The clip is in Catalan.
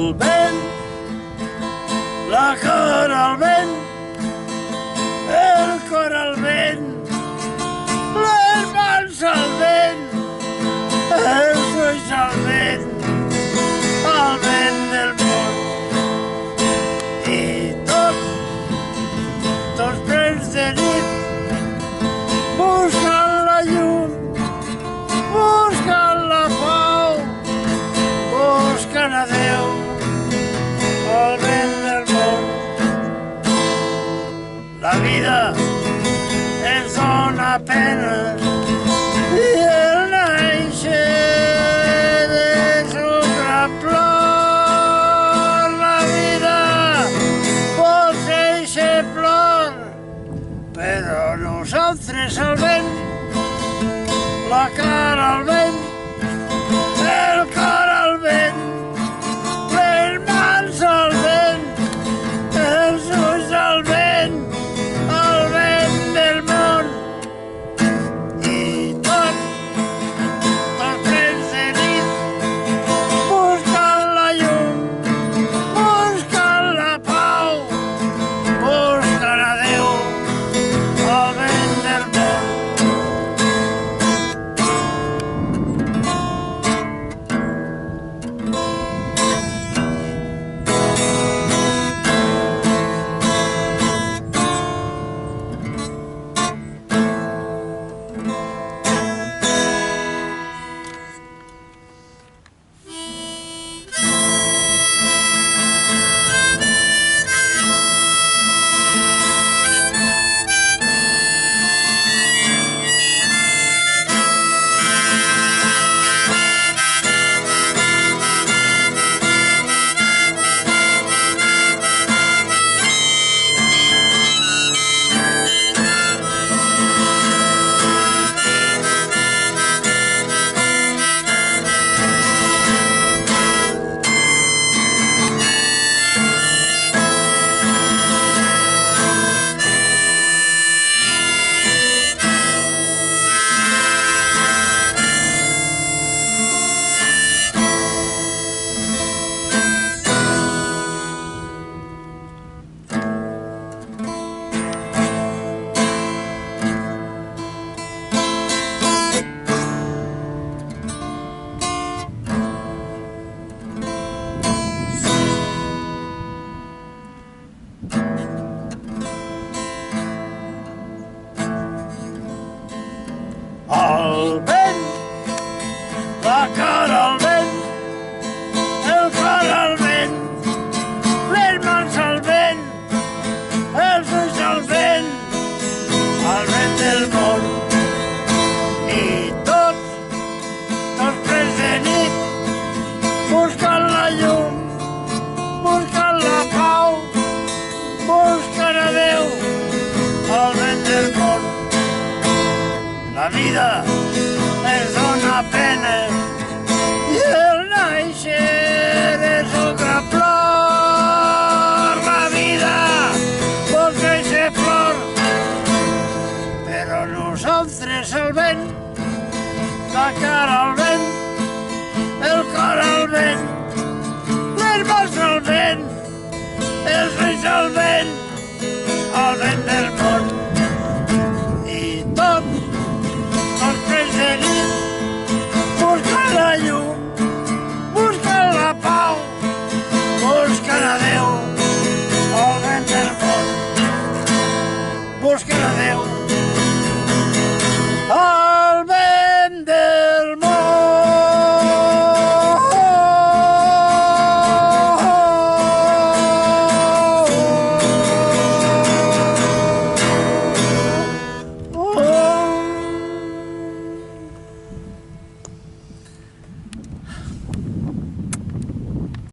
El vent, la cor al vent, el cor al vent, les mans al vent, els ulls al vent del món. I tots plens de nit, buscant la llum, buscant la pau, buscant a Déu, el vent del món. La vida ens dona penes i el nàixer és un gran plor. La vida pot ser eixe plor, però nosaltres al vent, la cara al vent, el cor al vent, les mans al vent, els ulls al vent del món. I tots plens de nit, buscant la llum, buscant la pau, buscant a Déu, el vent del món. El vent, la cara al vent, el cor al vent, les mans al vent, els ulls al vent del món. I tots plens de nit, buscant la llum, buscant la pau, buscant a Déu, el vent del món. La vida ens dona penes i el nàixer és un gran plor. La vida pot ser plor, però nosaltres el vent, la cara al vent, el cor al vent, les mans al vent, els ulls al vent del món. I tots plens de nit, buscant la llum, buscant la pau, buscant a Déu, el vent del món, buscant a Déu.